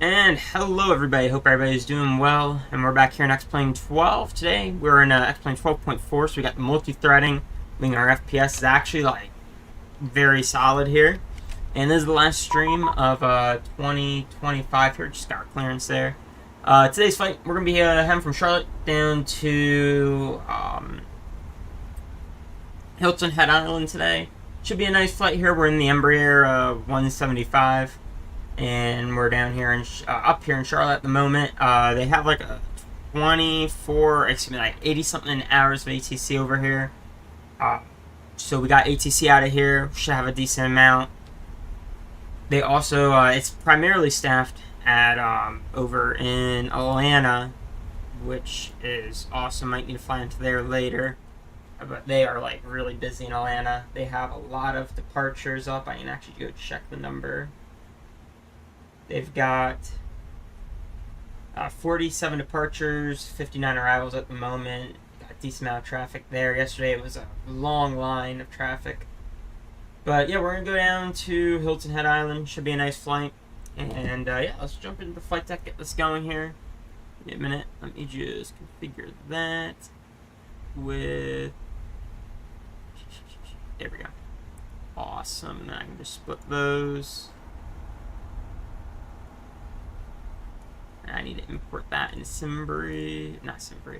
And hello everybody, hope everybody's doing well, and we're back here in X-Plane 12 today. We're in X-Plane 12.4, so we got the multi-threading, meaning our FPS is actually like very solid here. And this is the last stream of 2025 here, just got our clearance there. Today's flight, we're going to be heading from Charlotte down to Hilton Head Island today. Should be a nice flight here. We're in the Embraer 175. And we're down here in up here in Charlotte at the moment. They have like a 80 something hours of ATC over here. So we got ATC out of here. Should have a decent amount. They also it's primarily staffed at over in Atlanta, which is awesome. Might need to fly into there later. But they are like really busy in Atlanta. They have a lot of departures up. I can actually go check the number. They've got 47 departures, 59 arrivals at the moment. Got a decent amount of traffic there. Yesterday it was a long line of traffic. But yeah, we're going to go down to Hilton Head Island. Should be a nice flight. And yeah, let's jump into the flight deck, get this going here. Give me a minute. Let me just configure that with... There we go. Awesome. Now I can just split those. I need to import that in Navigraph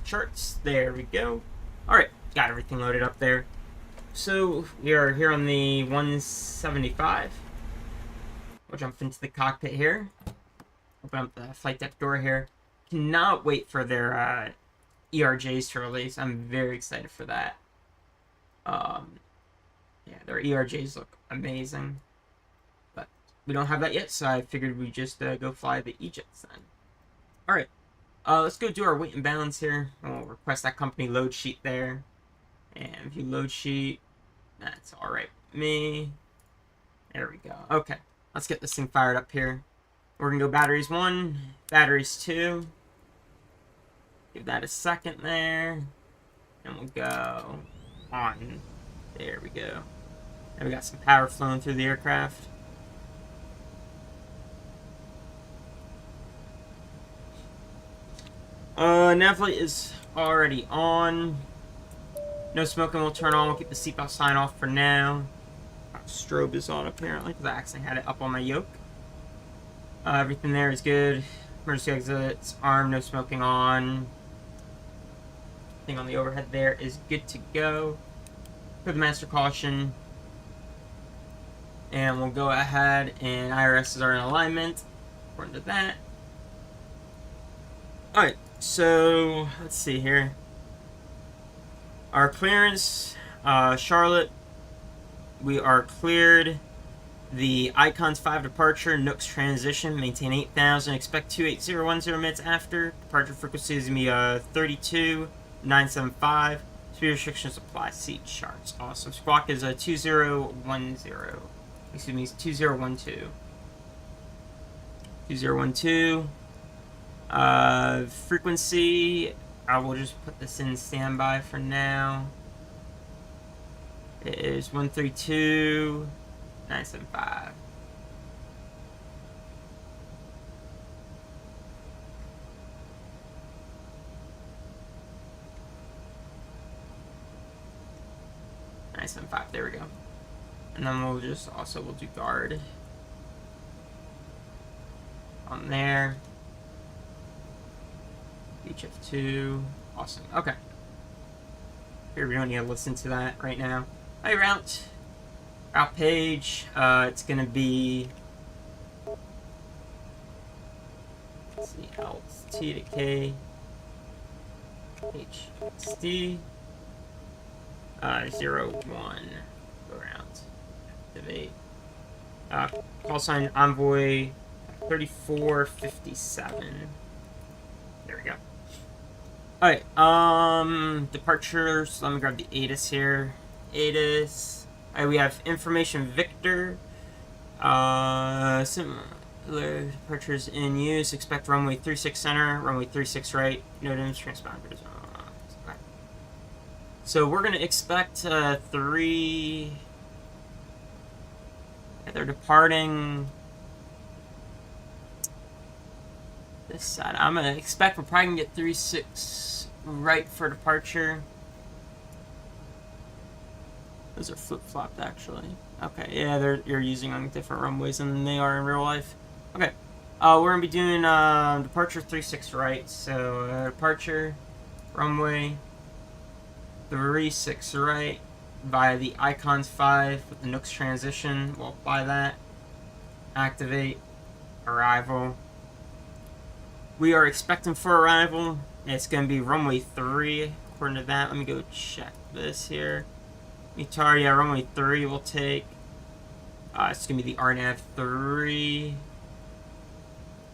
charts. There we go. Alright, got everything loaded up there. So, we are here on the 175. We'll jump into the cockpit here. Open up the flight deck door here. Cannot wait for their ERJs to release. I'm very excited for that. Yeah, their ERJs look amazing. We don't have that yet, so I figured we'd just go fly the Ejets then. Alright, let's go do our weight and balance here. We'll request that company load sheet there. And view load sheet. That's alright with me. There we go. Okay, let's get this thing fired up here. We're going to go batteries 1, batteries 2. Give that a second there. And we'll go on. There we go. And we got some power flowing through the aircraft. Navlight is already on. No smoking will turn on. We'll keep the seatbelt sign off for now. Strobe is on apparently because I accidentally had it up on my yoke. Everything there is good. Emergency exits, arm, no smoking on. Thing on the overhead there is good to go. Put the master caution. And we'll go ahead and IRSs are in alignment. According to that. Alright. So, let's see here. Our clearance, Charlotte, we are cleared. The Icons 5 departure, Nooks transition, maintain 8,000, expect 28010 minutes after. Departure frequency is going to be 32,975. Speed restrictions apply, seat charts. Awesome. Squawk is 2010. Excuse me, 2012. 2012. Frequency, I will just put this in standby for now. It is 132,975. There we go. And then we'll just we'll do guard on there. HF2. Awesome. Okay. Here, we don't need to listen to that right now. Hey, route page. It's going to be... Let's see. T to K. HSD. 01. Go around. Activate. Call sign Envoy 3457. There we go. Alright, departures. Let me grab the ATIS here. ATIS. Alright, we have information Victor. Similar departures in use. Expect runway 36 center, runway 36 right. Notims, transponders. So we're going to expect 3... They're departing this side. I'm gonna expect we're probably gonna get 36 right for departure. Those are flip-flopped, actually. Okay, yeah, you're using on different runways than they are in real life. Okay, we're gonna be doing departure 36 right. So departure runway 36 right via the icons 5 with the Nooks transition. We'll apply that. Activate. Arrival. We are expecting for arrival. It's going to be runway 3. According to that, let me go check this here. METAR, yeah, runway 3 will take. It's going to be the RNAV 3.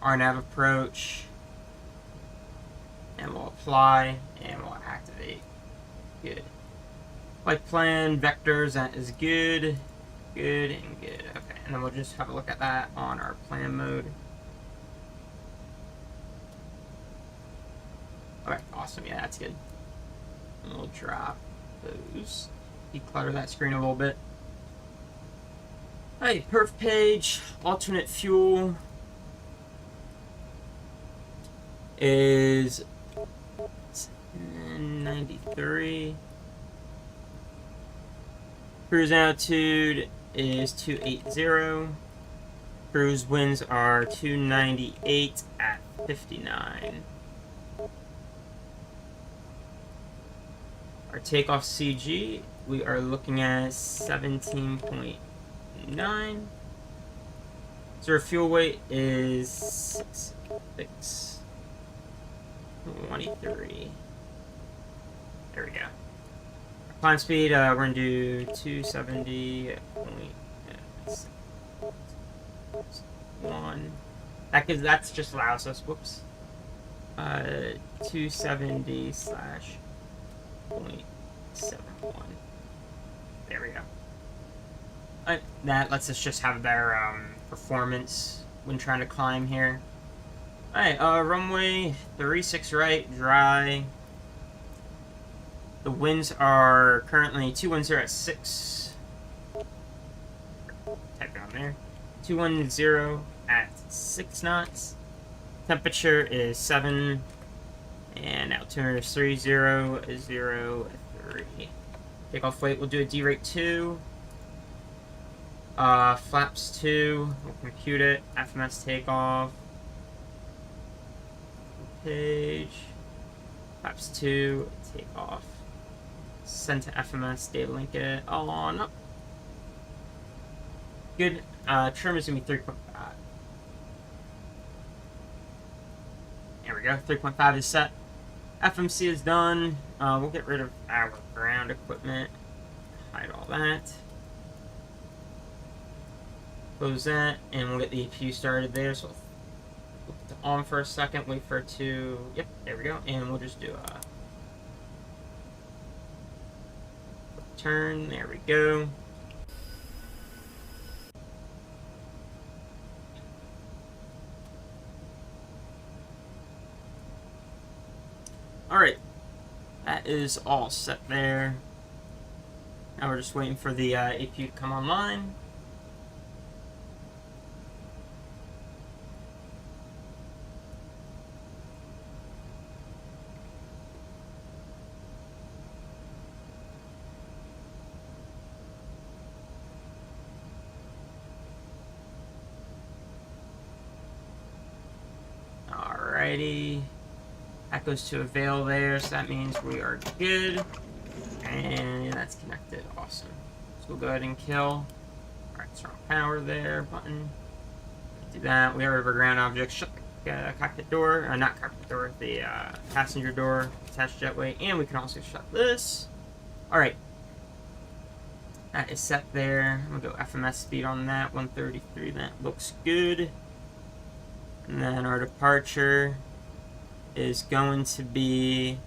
RNAV approach. And we'll apply. And we'll activate. Good. Flight plan, vectors, that is good. Good and good. Okay, and then we'll just have a look at that on our plan mode. Okay, awesome. Yeah, that's good. And we'll drop those. Declutter that screen a little bit. Alright, perf page. Alternate fuel is 93. Cruise altitude is 280. Cruise winds are 298 at 59. Our takeoff CG, we are looking at 17.9. So our fuel weight is 623. There we go. Climb speed, we're going to do 270.1. That's just allows us, whoops. 270/.71. There we go. That lets us just have a better performance when trying to climb here. Alright, runway 36 right, dry. The winds are currently, two winds are at 6. Type down there. 210 at 6 knots. Temperature is 7. And altitude is 3003. Takeoff weight, we'll do a D rate 2. Flaps 2. We'll compute it. FMS takeoff. Page. Flaps 2. Takeoff. Send to FMS, data link it on up. Good. Trim is going to be 3.5. There we go. 3.5 is set. FMC is done. We'll get rid of our ground equipment. Hide all that. Close that, and we'll get the APU started there. So we'll put it on for a second. Wait for it to. Yep, there we go. And we'll just do a turn. There we go. Alright. That is all set there. Now we're just waiting for the APU to come online. Alrighty. That goes to avail there, so that means we are good. And that's connected. Awesome. So we'll go ahead and kill. Alright, strong power there, button. Do that. We have our ground object. Shut the cockpit door. Not cockpit door, the passenger door. Attach jetway. And we can also shut this. Alright. That is set there. I'm going to go FMS speed on that. 133. That looks good. And then our departure is going to be,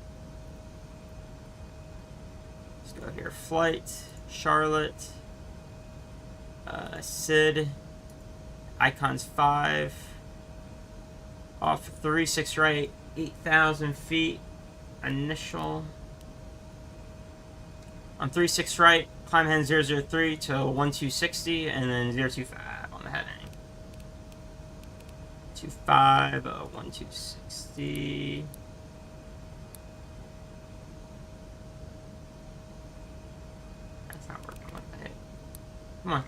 let's go here, flight, Charlotte, SID, icons 5, off 36 right, 8,000 feet, initial, on 36 right, climb hand 003 to 1260, and then 025 on the heading. 025, 1260. That's not working. What the heck? Come on.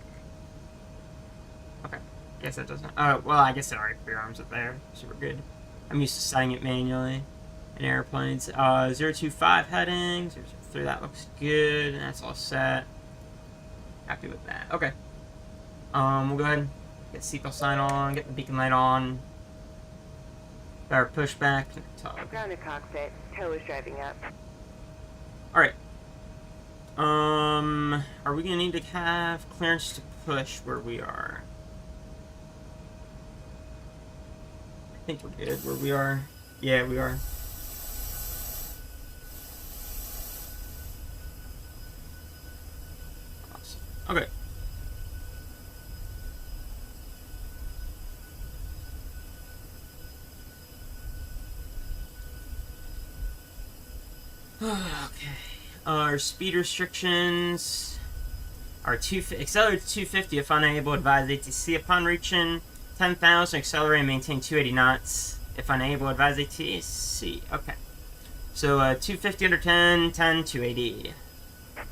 Okay. Guess that doesn't. Oh, well, I guess it already pre-arms it there. Super good. I'm used to setting it manually in airplanes. 025 heading. 003, that looks good. That's all set. Happy with that. Okay. We'll go ahead and get seatbelt sign on, get the beacon light on. Our pushback. Ground the cockpit. Tow is driving up. Alright. Are we gonna need to have clearance to push where we are? I think we're good where we are. Yeah, we are. Awesome. Okay. Okay. Our speed restrictions are accelerate to 250 if unable, advise ATC upon reaching 10,000, accelerate and maintain 280 knots. If unable, advise ATC. Okay. So 250 under 10, 10, 280.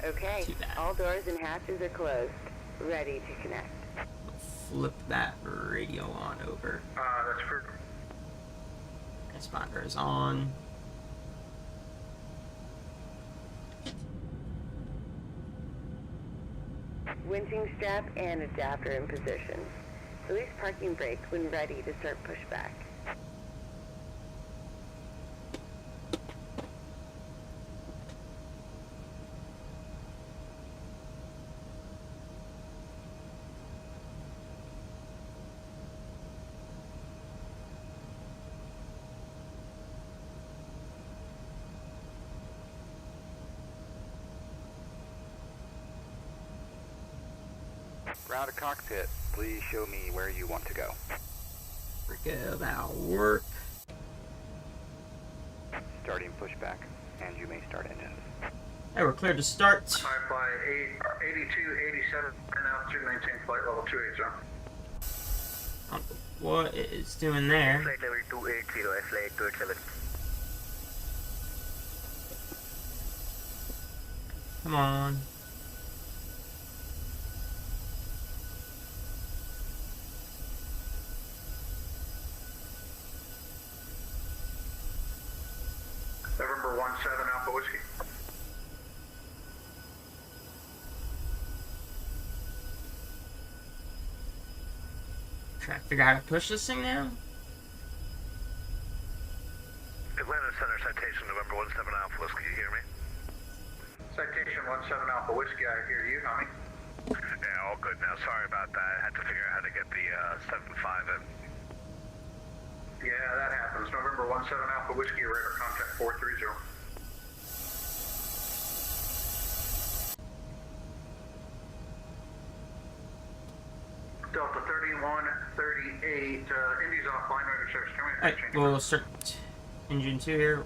Okay. All doors and hatches are closed. Ready to connect. Flip that radio on over. That's perfect. Transponder is on. Winching strap and adapter in position. Release parking brake when ready to start pushback. Ground to cockpit. Please show me where you want to go. There we go. That'll work. Starting pushback, and you may start engines. Hey, we're cleared to start. Fly 82, 87, and now to maintain flight level 280. I don't know what it is doing there. Flight level 280, flight 287. Come on. November 17 Alpha Whiskey. Trying to figure out how to push this thing now. Atlanta Center citation November 17 Alpha Whiskey, you hear me? Citation 17 Alpha Whiskey, I hear you, homie. Yeah, all good now. Sorry about that. I had to figure out how to get the 75 in. Yeah, that happens. November 17 Alpha Whiskey, radar contact 430. Delta 3138, Indy's offline, radar service terminated. Alright, we'll start engine 2 here.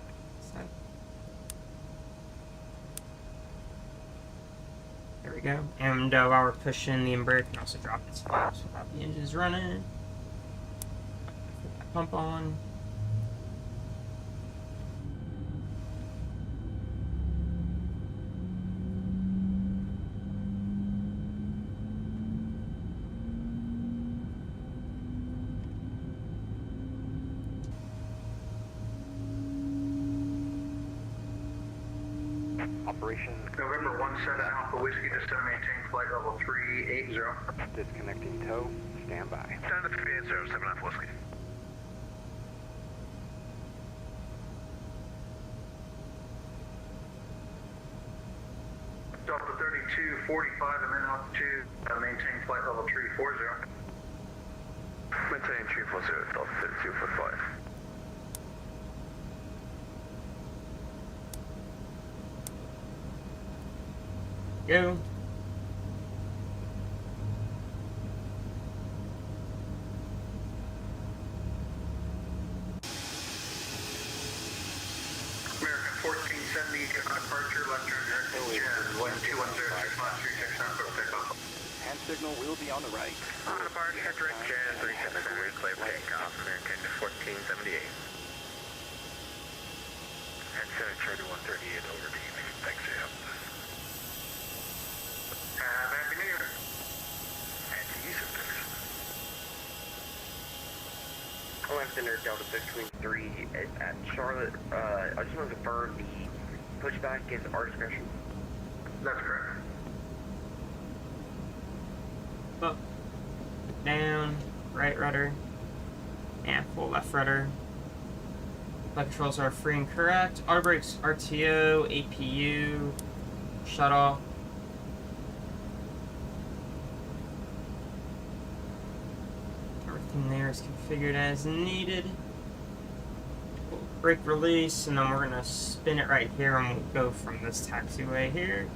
There we go. And while we're pushing the embraer, we can also drop its flaps without the engines running. Put that pump on. Operation November 17 Alpha Whiskey, descend maintain flight level 380. disconnecting tow. Stand by. Down to 380, 7 Alpha Whiskey. Delta 3245, I'm in altitude, maintain flight level 340. Maintain 340, Delta 3245. Go. American 1470, get on departure, left turn direct to Jet, 1210, 6 miles, 369, for takeoff. Hands signal will be on the right. On departure, direct Jan 370, clear for takeoff, American 1478. And Senate Charter 138 over to you. Thanks, Sam. Happy New Year. And to you, sisters. Left Center Delta 623 at Charlotte. I just want to confirm the pushback is our discretion. That's correct. Up, down, right rudder, and full left rudder. Flight controls are free and correct. Auto brakes, RTO, APU, shut off. Everything there is configured as needed. Brake release, and then we're gonna spin it right here, and we'll go from this taxiway here.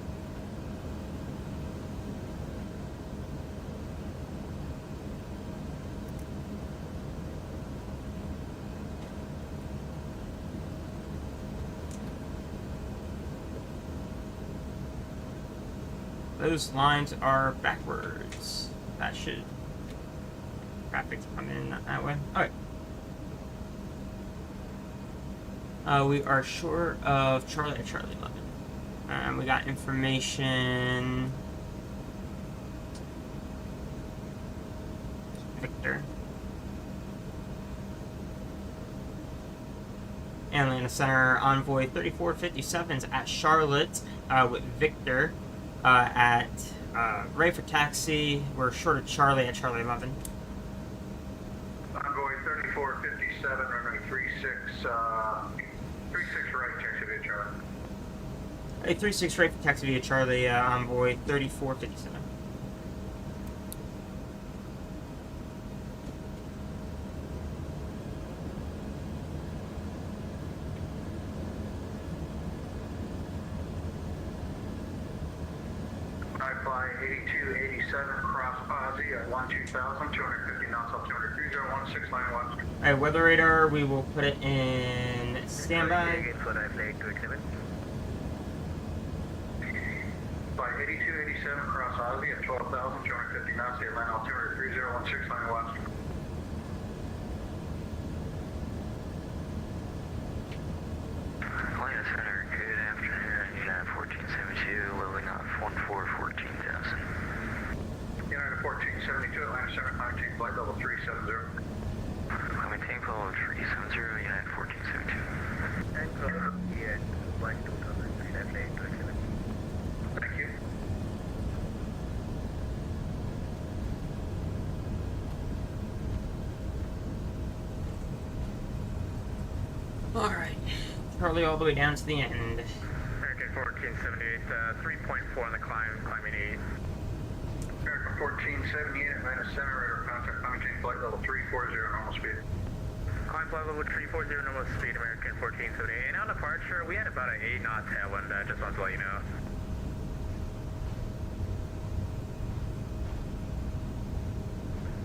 Those lines are backwards. That should traffic's coming in that way. Alright. We are short of Charlie at Charlie 11. We got information. Victor. Atlanta Center Envoy 3457's at Charlotte with Victor at ready for taxi. We're short of Charlie at Charlie 11. Envoy 3457, runway 36 right, taxi via Charlie. Hey, 36 right for taxi via Charlie, Envoy 3457. I fly 8287 across Aussie at 12,000, 250 knots up 230, 1691. Alright, weather radar, we will put it in standby. Fly 8287 across Aussie at 12,000, 250 knots, Atlanta altimeter 301691. Atlanta Center, good afternoon. United 1472, loading off 14,000. United 1472, Atlanta Center, contact flight level 370. Maintain level 370, United 1472. Thank you. Alright, Charlie all the way down to the end. American 1478, 3.4 on the climb, climbing 8. American 1478, Atlanta Center, radar contact, maintain flight level 340, normal speed. Climb flight level 340, normal speed, American 1478. And on departure, we had about an 8 knot tailwind, just wanted to let you know.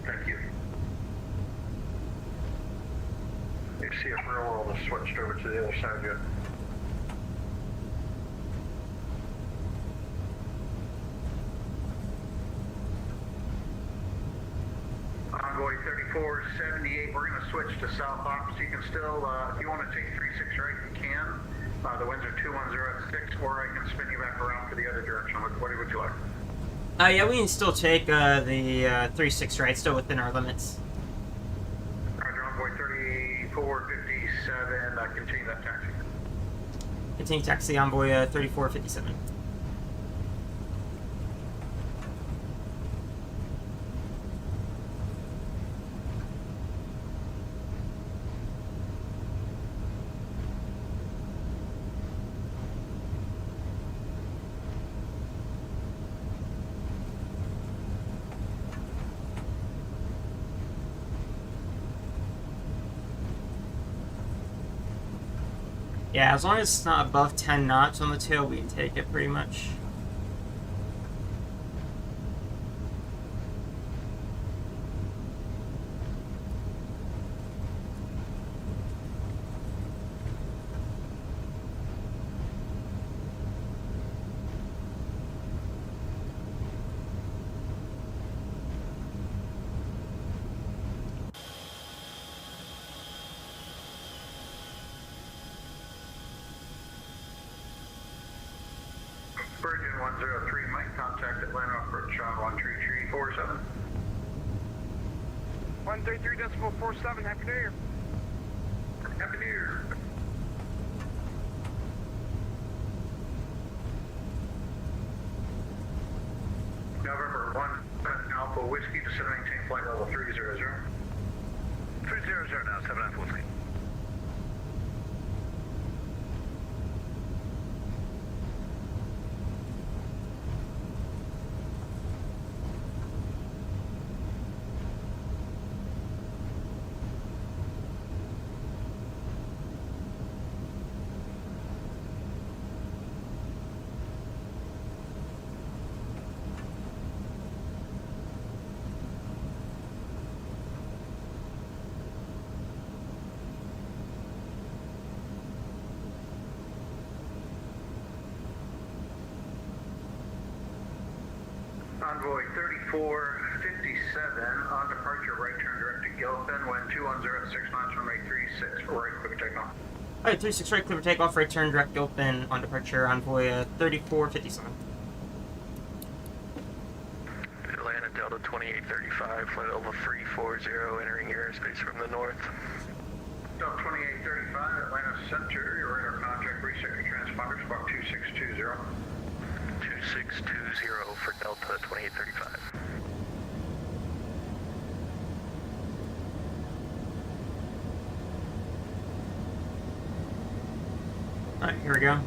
Thank you. You see if real world has switched over to the other side yet. Envoy 3478, we're going to switch to South Ops. You can still, if you want to take 36 right, you can. The winds are 210 at 6, or I can spin you back around for the other direction. What would you like? Yeah, we can still take the 36 right, still within our limits. Roger, Envoy 3457, continue that taxi. Continue taxi, Envoy 3457. Yeah, as long as it's not above 10 knots on the tail, we can take it pretty much. 103, Mike, contact Atlanta approach on 13347. 133.47, Happy New Year. Happy New Year. November 1, Alpha Whiskey, to maintain flight level 300. 300 now, 7 Alpha Whiskey. Envoy 3457, on departure, right turn direct to Gilpin, wind 210 at 6 knots, runway 36, right, quick takeoff. Alright, 36 right, clear for takeoff, right turn, direct open, on departure, Envoy 3457. Atlanta Delta 2835, flight level 340, entering your airspace from the north. Delta 2835, Atlanta Center, your radar contact, reset your transponder, squawk 2620. 2620 for Delta 2835. Alright, here we go.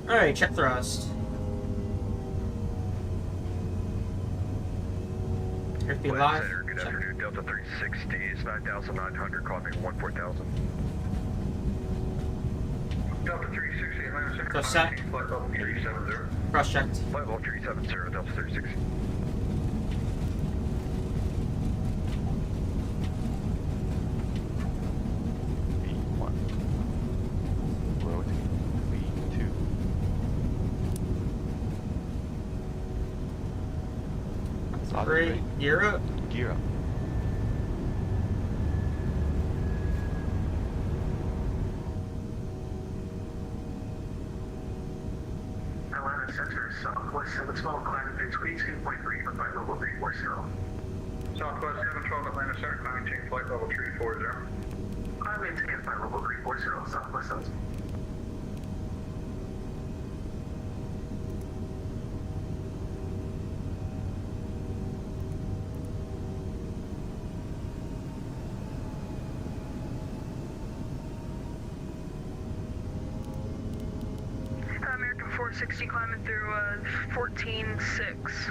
Alright, check thrust. Airspeed live. Center, good Check. afternoon, Delta 360 is 9,900, call me 14,000. Delta 360, Atlanta Center, So set. maintain flight level 370. Cross checked. Flight level 370, Delta 360. Great. Gear up. Gear up. Atlanta Center, Southwest 712, climbing pitch 82.3 for flight level 340. Southwest 712, Atlanta Center, maintain flight level 340. I maintain flight level 340, Southwest 712. American 460 climbing through 14.6.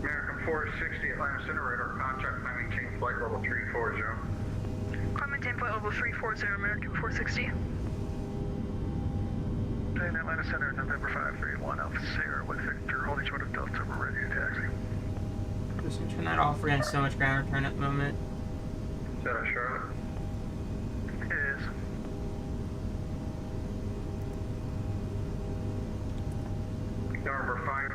American 460, Atlanta Center, radar contact, maintain flight level 340. Climb maintain flight level 340, American 460. In Atlanta Center, November 531, Alpha Sierra with Victor, holding short of Delta, we're ready to taxi. Just gonna turn that off. We're getting so much ground return at the moment. Is that a Charlotte? It is. November 5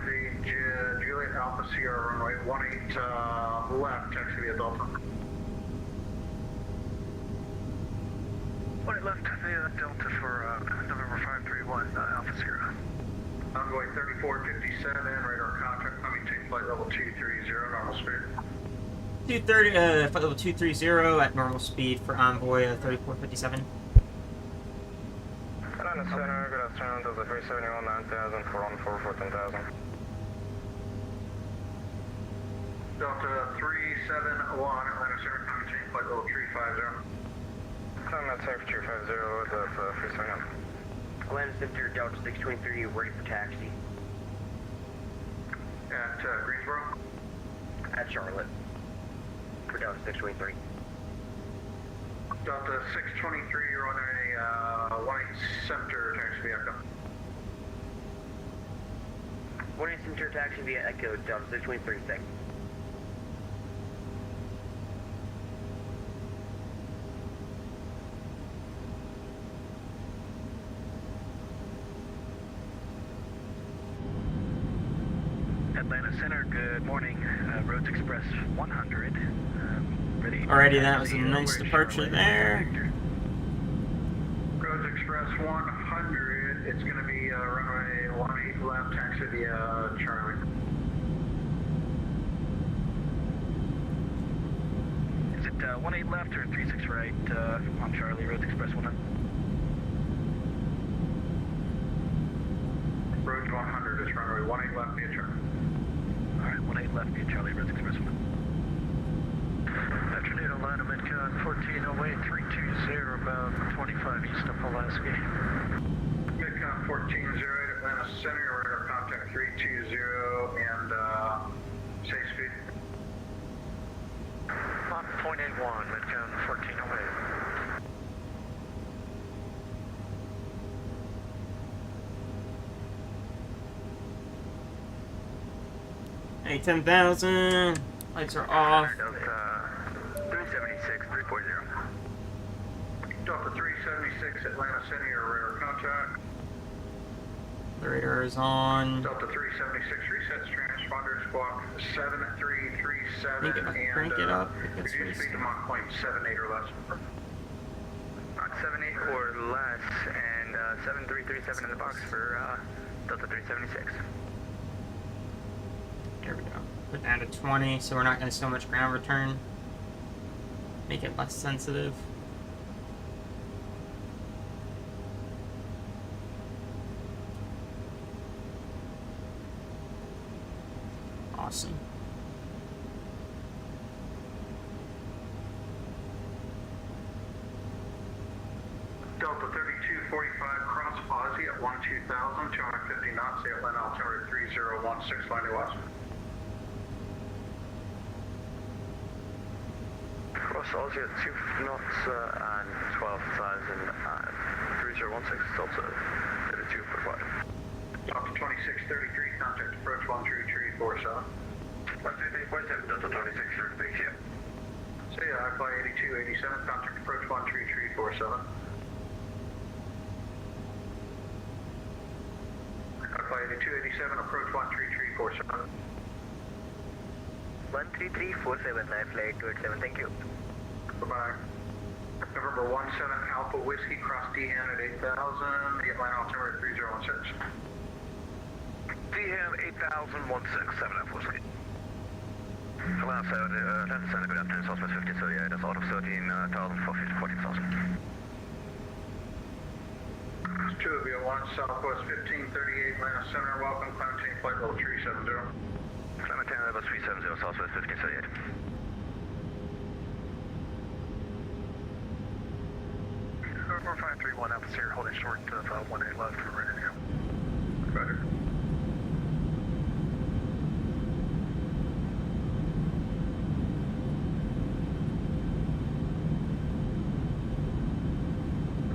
Juliet Alpha Sierra, runway 18 left, taxi via Delta. Flight left via Delta for November 531, Alpha Sierra. Envoy 3457, radar contact, maintain flight level 230, normal speed. 230, flight level 230 at normal speed for Envoy 3457. Atlanta Center, good afternoon, Delta 371, 9,000, 414, 14,000. Delta 371, Atlanta Center, maintain flight level 350. I'm at San Francisco 50, Delta 371. Atlanta Center, Delta 623, ready for taxi. At Greensboro. At Charlotte. For Delta 623. Delta 623, you're on a 18 center taxi via Echo. Morning center taxi via Echo, Delta 623. Atlanta Center, good morning. Roads Express 100. Ready. Alrighty, that was a nice departure there. Roads Express 100, it's going to be runway 18 left, taxi via Charlie. Is it 18 left or 36 right on Charlie, Roads Express 100? Roads 100 is runway 18 left via Charlie. Alright, 18 left via Charlie, Roads Express 100. Afternoon, Atlanta, Midcon 1408, 320, about 25 east of Pulaski. Midcon 1408, Atlanta Center, radar contact 320 and safe speed. On 0.81, Midcon 1408. Hey, 10,000. Lights are off. Delta 376, 340. Delta 376, Atlanta Center, radar contact. The radar is on. Delta 376 resets transponder squawk 7337 Crank it up. It gets reduce really speed to Mach 0.78 or less. Mach 78 or less, and 7337 in the box for Delta 376. There we go. Put that at 20, so we're not going to so much ground return. Make it less sensitive. Awesome. Delta 3245 cross Aussie at 12,000, 250 knots, the Atlanta altimeter 3016, landing west. Cross Aussie at 2 knots and 12,000 and 3016, Delta 3245. Delta 2633, contact approach 13347. 13347, Delta 2633, yeah. Say fly 8287, contact approach 13347. Fly 8287, approach 13347. 13347, I flight 287, thank you. Bye-bye. November 17 Alpha Whiskey, cross DN at 8,000, the Atlanta altimeter 3016. DM 8016, 7 F Whiskey. Atlanta Center, good afternoon, Southwest 5038, that's out of 13,000 for 14,000. 2 of you, 1 Southwest 1538, Atlanta Center, welcome, Clementine, flight level 370. Clementine, level 370, Southwest 1538. Air 531, officer, holding short of 18 left, we're ready to go. Roger.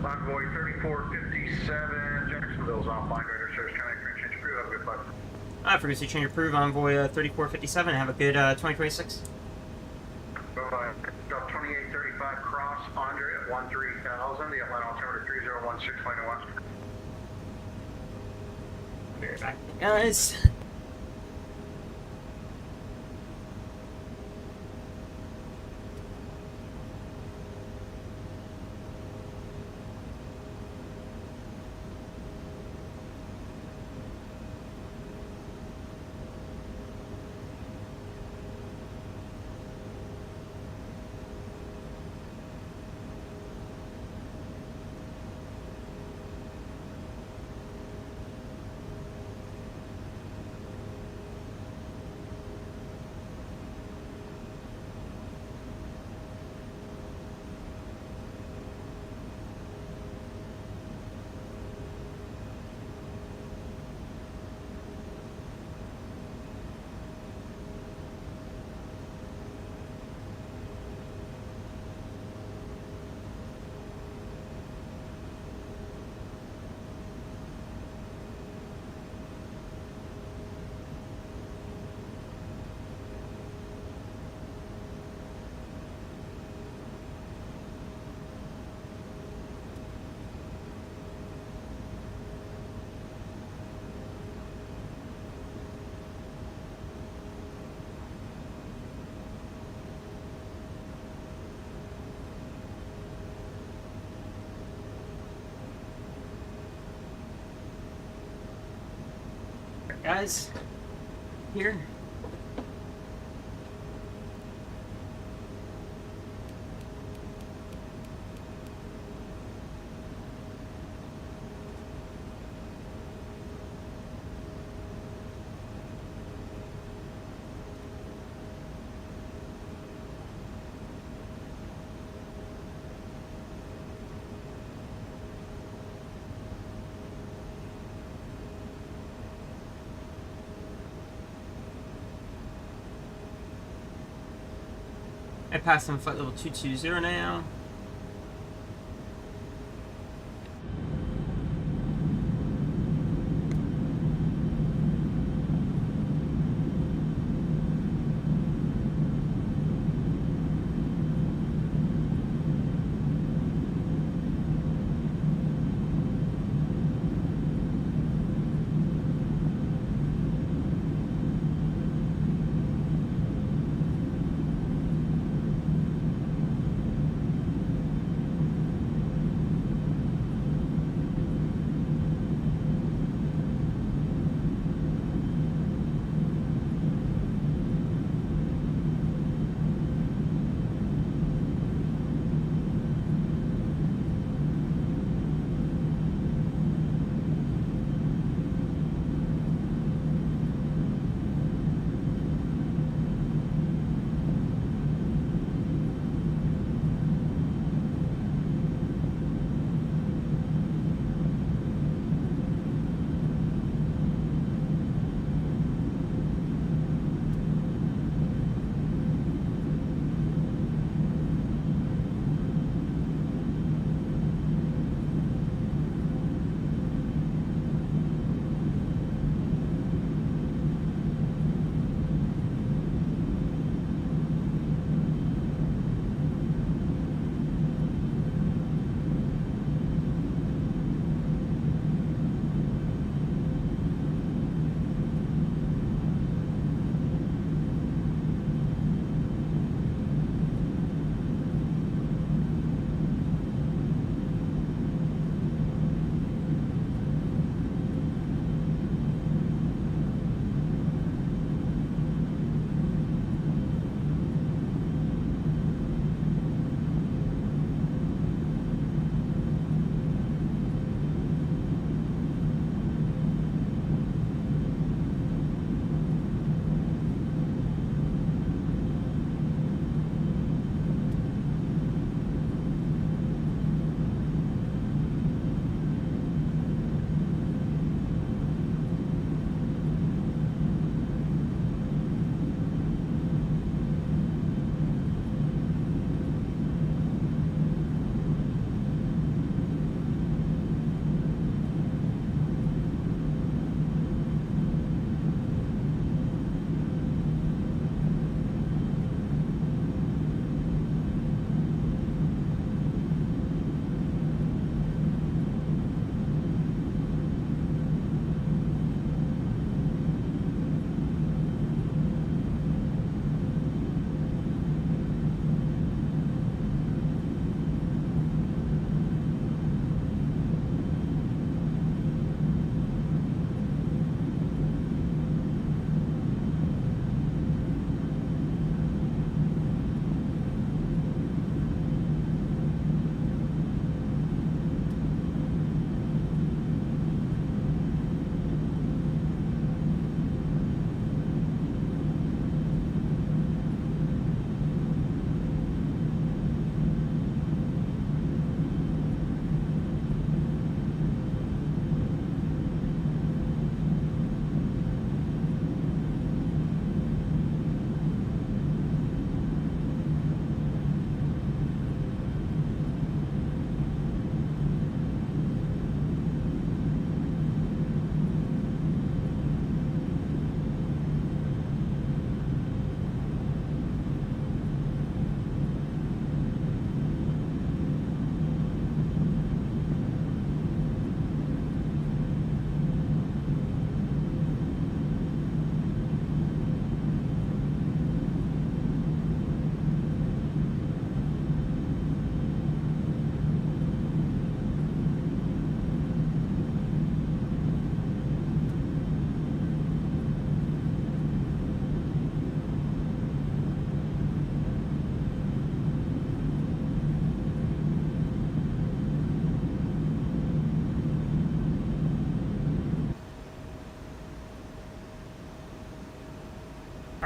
Envoy 3457, Jacksonville's offline, radar service, County French Change Crew, have a good flight. Frequency change approved, Envoy 3457. Have a good 2026. Bye-bye. Delta 2835, cross Andre at 13,000, the Atlanta altimeter 3016, landing west. Be right back, guys. Alright, guys. Here. I passed on flight level 220 now.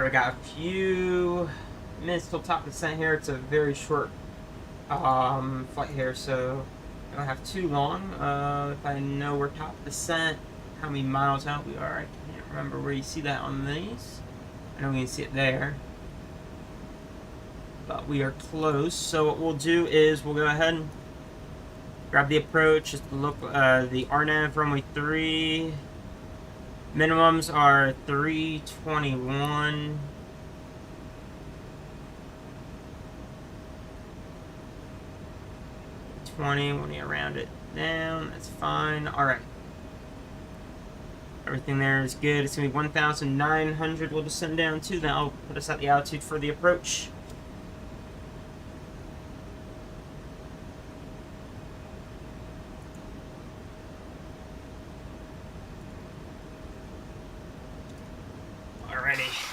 Alright, got a few minutes till top of descent here. It's a very short flight here, so I don't have too long. If I know we're top of descent, how many miles out we are, I can't remember where you see that on these. I know we can see it there. But we are close, so what we'll do is we'll go ahead and grab the approach, just look, the RNAV runway 3. Minimums are 321. When you round it down, that's fine. Alright. Everything there is good. It's going to be 1,900 we'll descend down to. That'll put us at the altitude for the approach. Alrighty.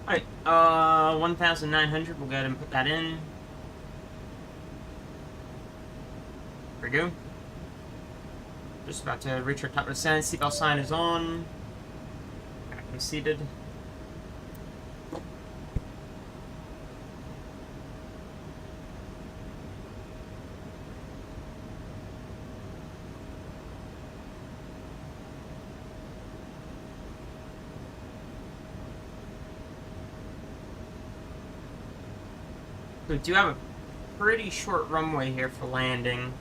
Alright, 1,900, we'll go ahead and put that in. There we go. Just about to reach our top of the descent. Seatbelt sign is on. I'm seated. We do have a pretty short runway here for landing.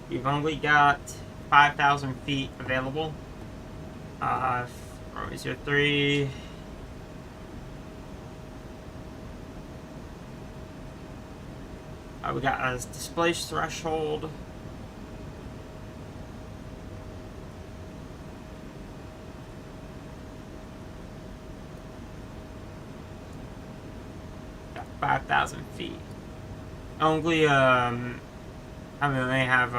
We've only got 5,000 feet available. Runway 03. We got a displace threshold. Got 5,000 feet. Only, I mean, they have,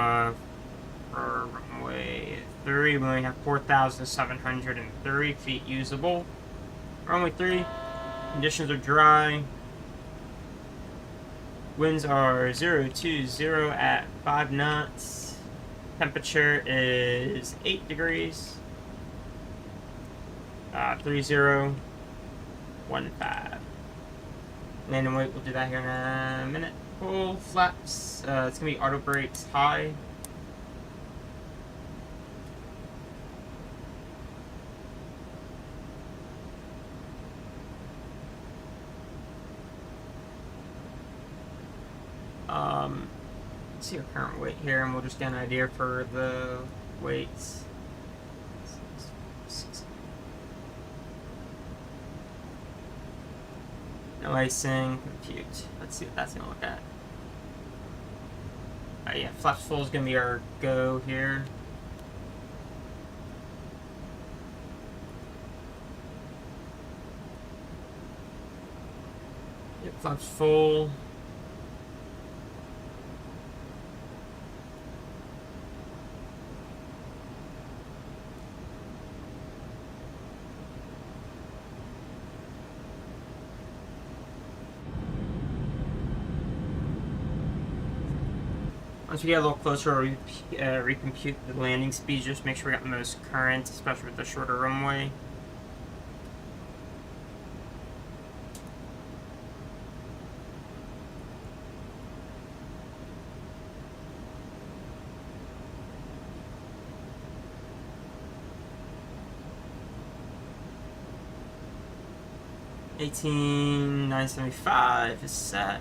for runway 3, we only have 4,703 feet usable. Runway 3, conditions are dry. Winds are 020 at 5 knots. Temperature is 8 degrees. 3015. Landing weight, we'll do that here in a minute. Full flaps, it's gonna be auto brakes high. Let's see our current weight here, and we'll just get an idea for the weights. No icing, compute. Let's see what that's gonna look at. Yeah, flaps full is gonna be our go here. Yep, flaps full. Once we get a little closer, we'll recompute the landing speed. Just make sure we got the most current, especially with the shorter runway. $18,975 is set.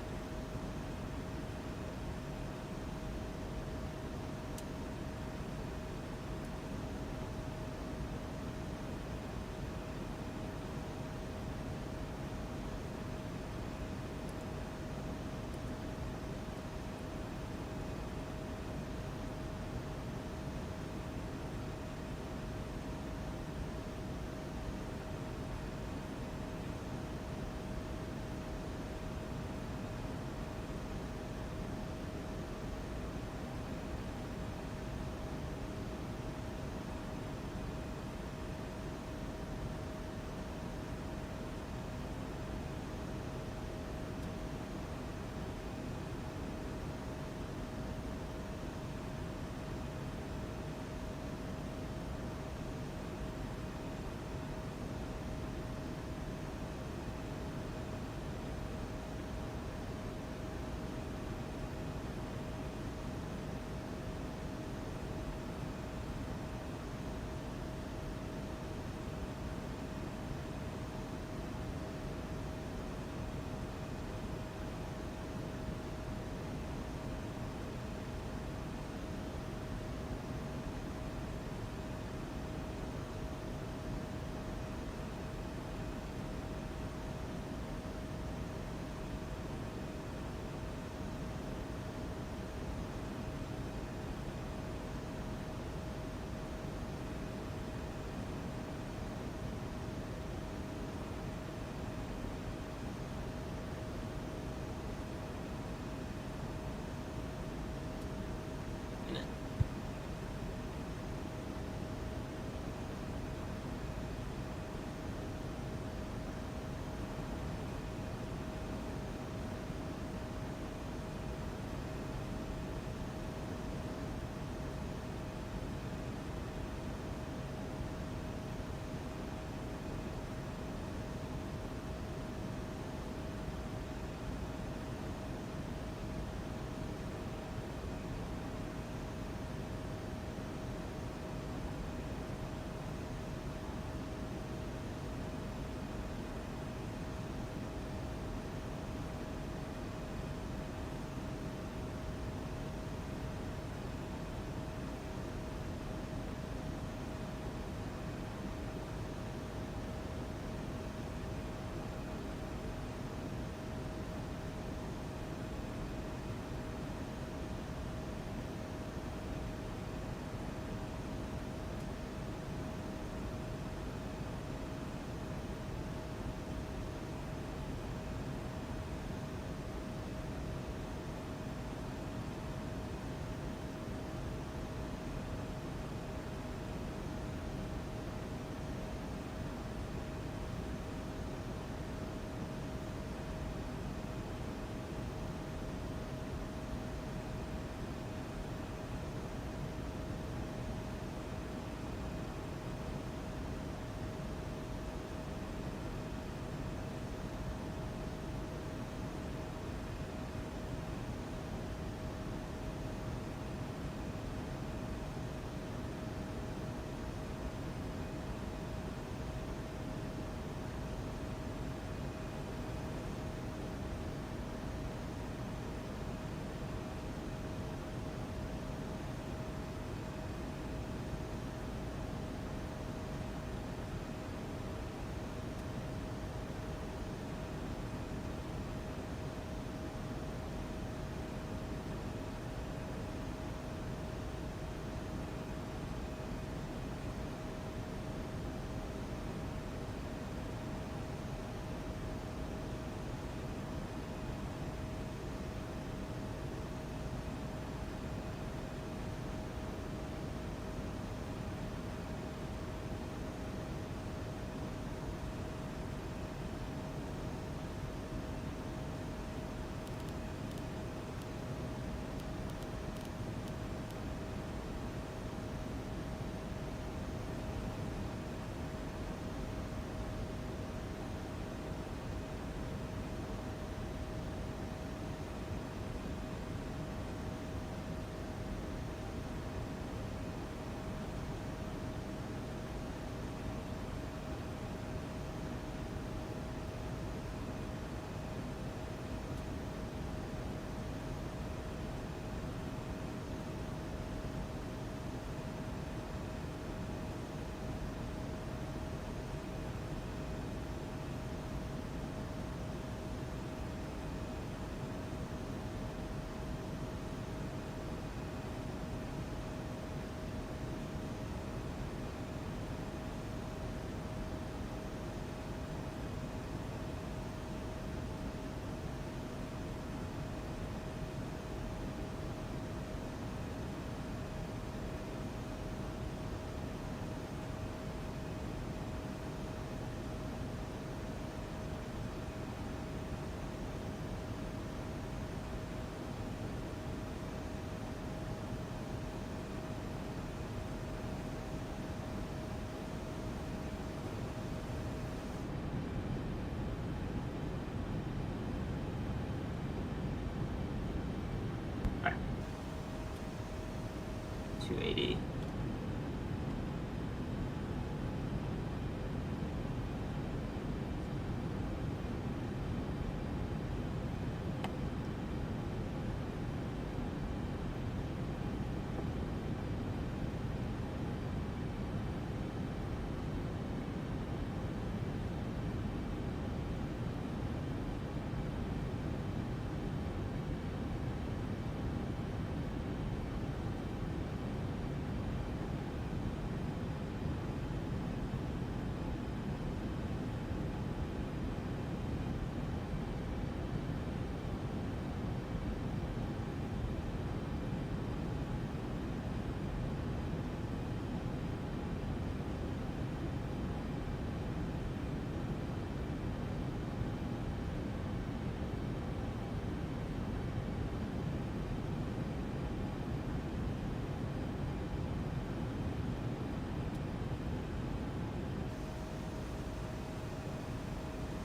280.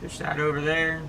Push that over there.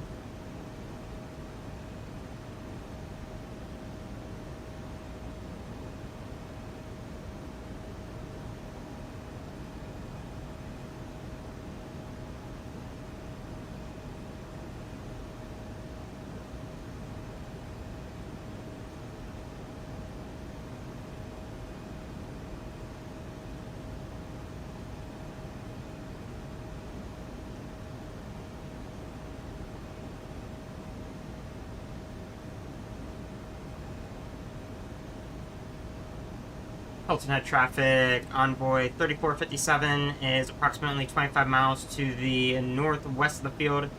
Hilton Head traffic, Envoy 3457 is approximately 25 miles to the northwest of the field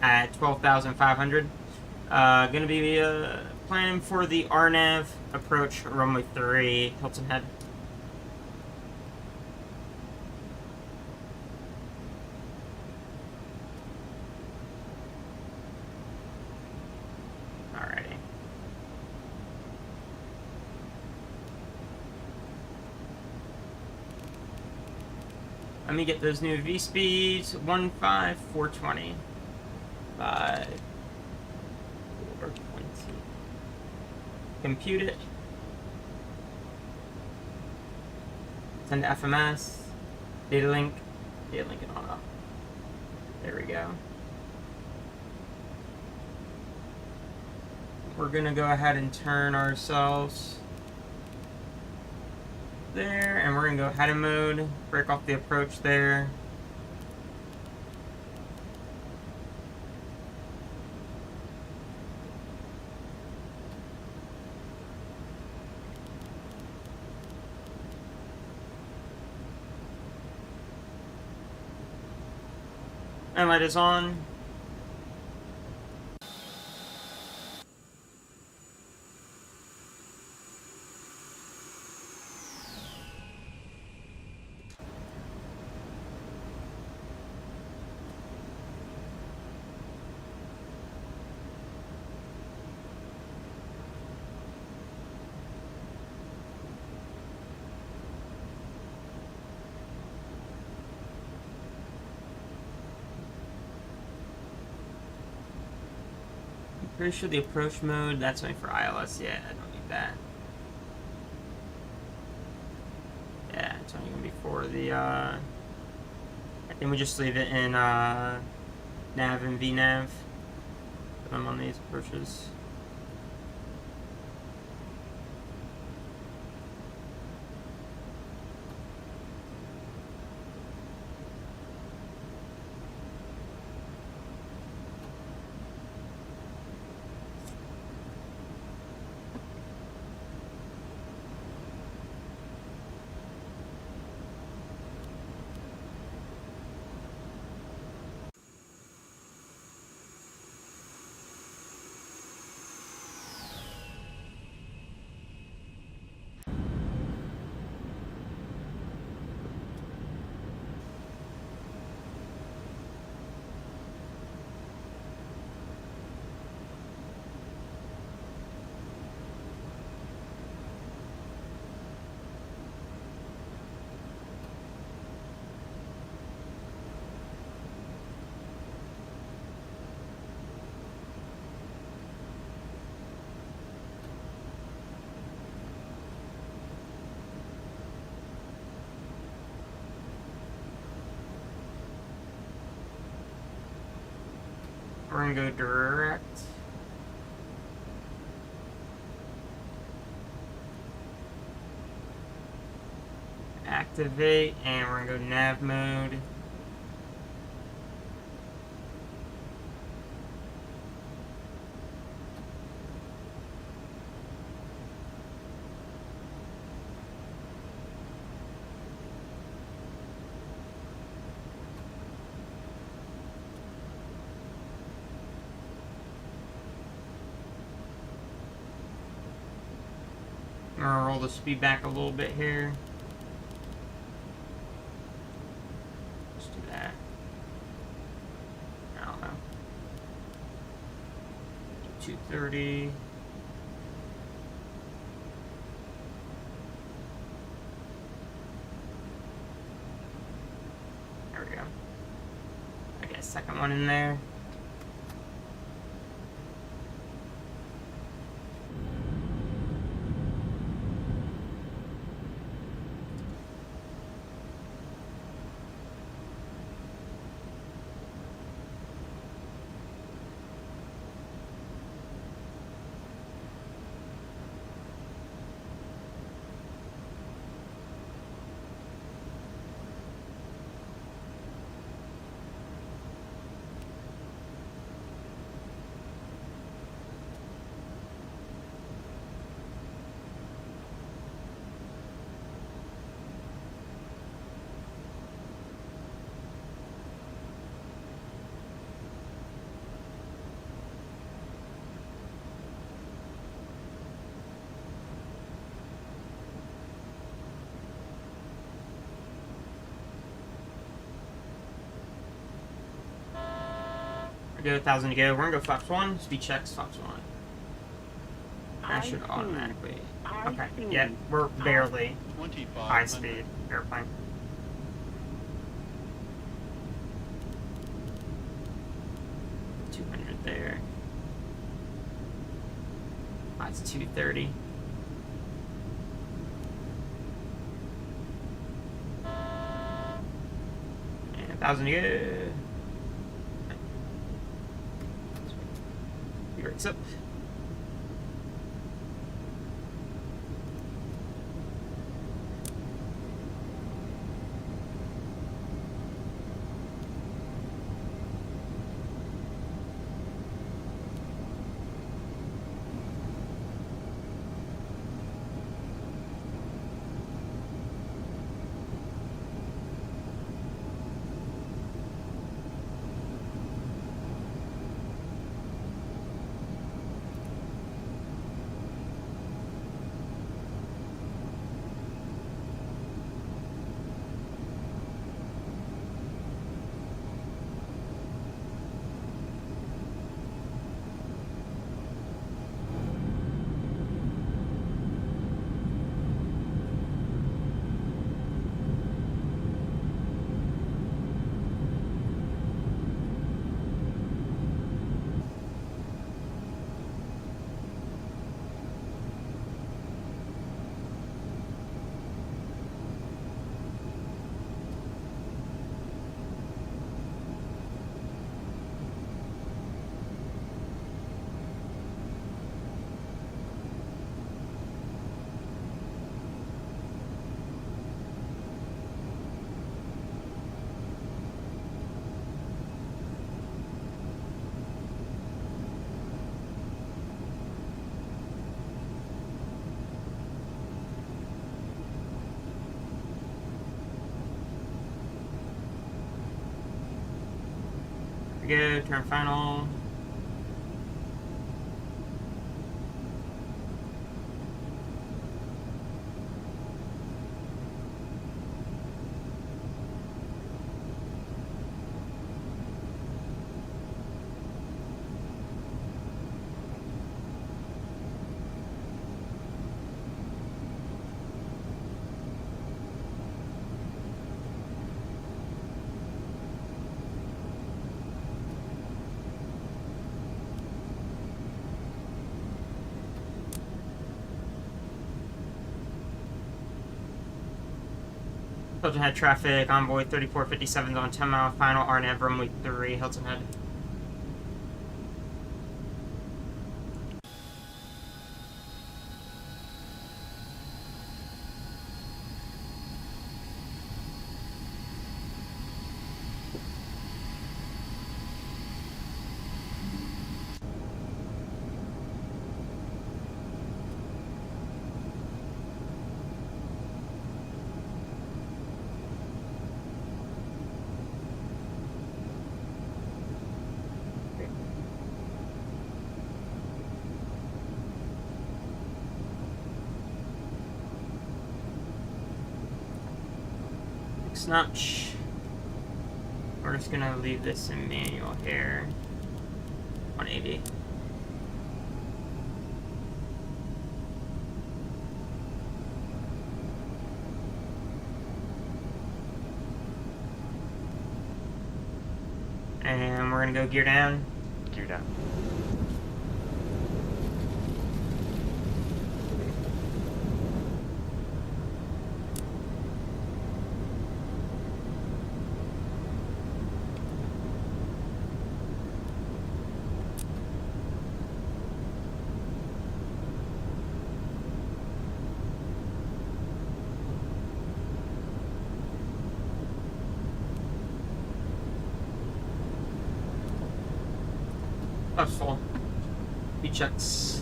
at 12,500. Gonna be planning for the RNAV approach runway 3, Hilton Head. Alrighty. Let me get those new V speeds. 15420. 5420. Compute it. Send to FMS. Data link. Data link it on up. There we go. We're gonna go ahead and turn ourselves there, and we're gonna go head in mode, break off the approach there. And light is on. Pretty sure the approach mode, that's only for ILS. Yeah, I don't need that. Yeah, it's only gonna be for the, I think we just leave it in, nav and VNav. Put them on these approaches. we're gonna go direct. Activate, and we're gonna go nav mode. I'm gonna roll the speed back a little bit here. Let's do that. I don't know. 230. There we go. I get a second one in there. Go 1,000 to go. We're gonna go Fox 1. Speed checks Fox 1. That should automatically. Okay. Yeah, we're barely high speed airplane. $200 there. That's 230. And 1,000 to go. Brakes up. Go, turn final. Hilton Head traffic, envoy 3457 on 10 mile final, RNAV runway 3, Hilton Head. Next notch. We're just gonna leave this in manual here. 180. And we're gonna go gear down. Gear down. That's full. Ejets.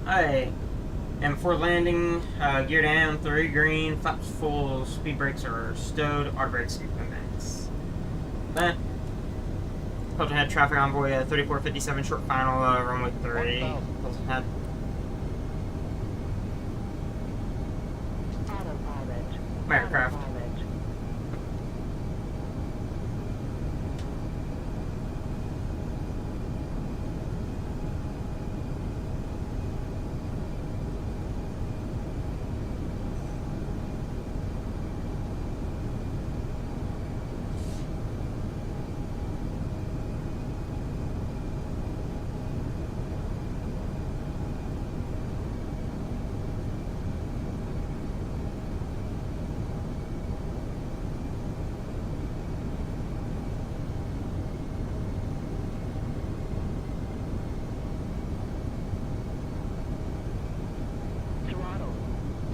Alright. And before landing, gear down, 3 green, flaps full, speed brakes are stowed, auto brakes implements. Then, Hilton Head traffic envoy 3457, short final, runway 3. Hilton Head. Aircraft.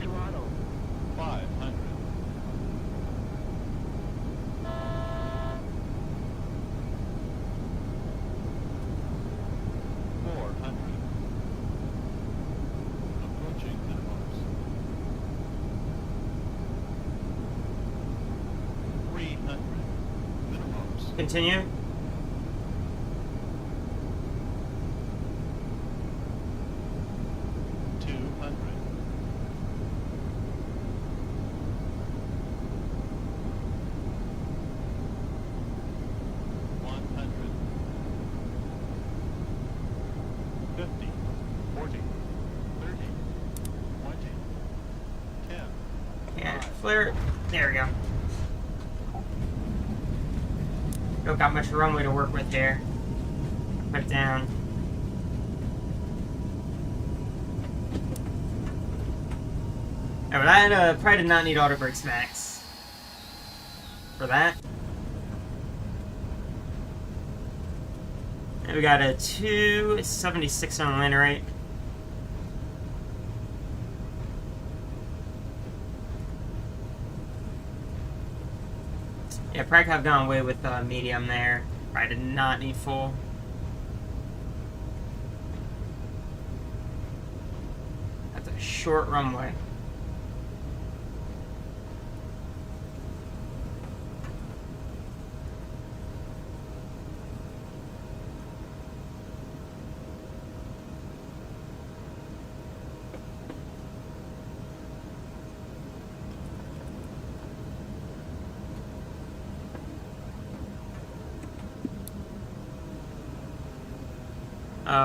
Throttle. 500. 400. Approaching minimums. 300. Minimums. Continue. Flare. There we go. Don't got much runway to work with here. Put it down. Yeah, but I probably did not need auto brakes max for that. And we got a 276 on the landing rate. Yeah, probably have gone away with medium there. I did not need full. That's a short runway.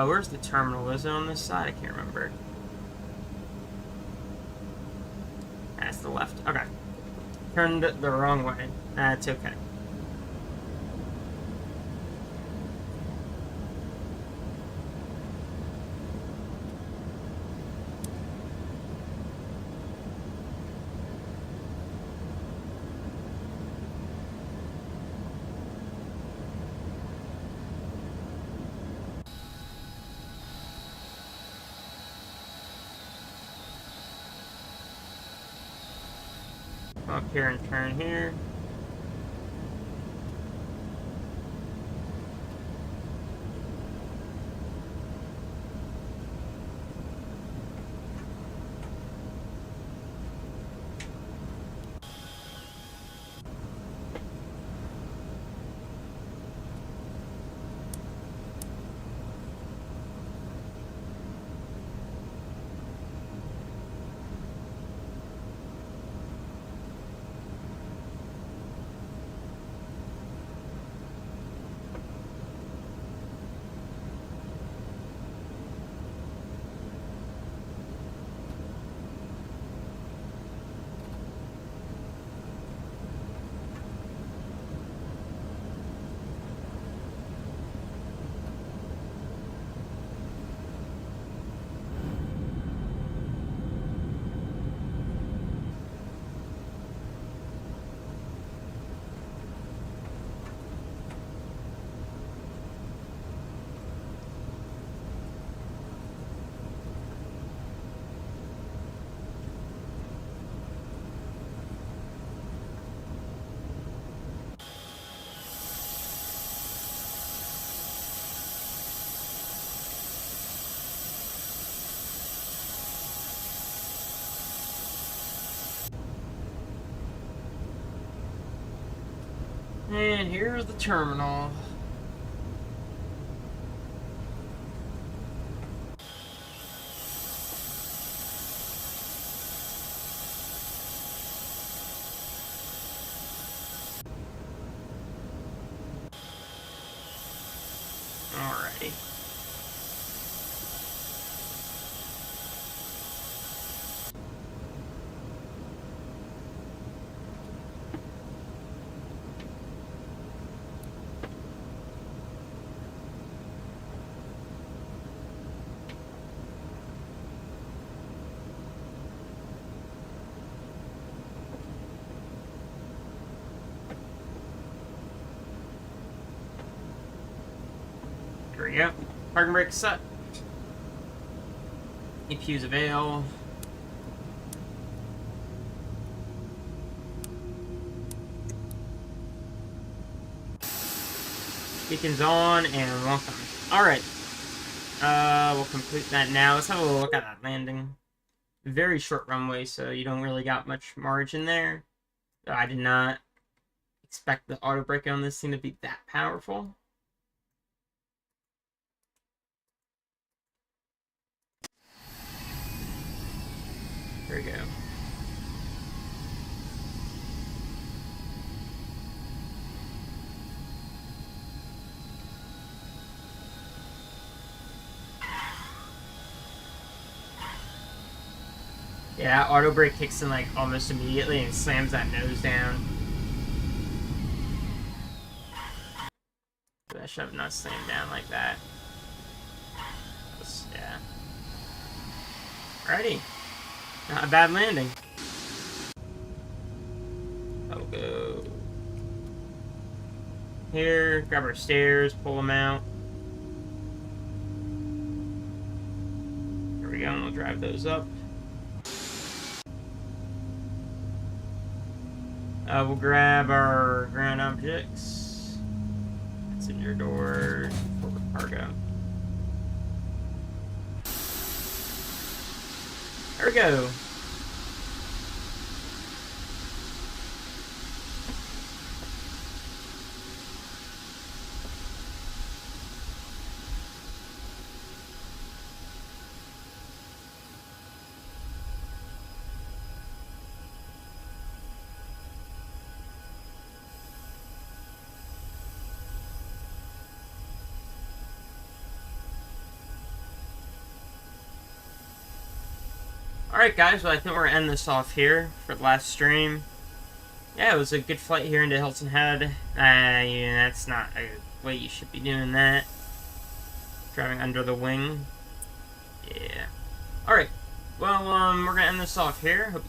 Where's the terminal? Is it on this side? I can't remember. That's the left. Okay. Turned the wrong way. That's okay. Up here and turn here. And here's the terminal. Alrighty. There we go. Parking brake set. EPU's avail. Beacon's on and welcome. Alright. We'll complete that now. Let's have a look at that landing. Very short runway, so you don't really got much margin there. I did not expect the auto brake on this thing to be that powerful. There we go. Yeah, auto brake kicks in like almost immediately and slams that nose down. That should have not slammed down like that. Yeah. Alrighty. Not a bad landing. I'll go here, grab our stairs, pull them out. There we go, and we'll drive those up. We'll grab our ground objects. Passenger doors, forward cargo. There we go. Alright guys, well I think we're going to end this off here for the last stream. Yeah, it was a good flight here into Hilton Head. Yeah, that's not a way you should be doing that. Driving under the wing. Yeah. Alright, well we're going to end this off here. Hope you guys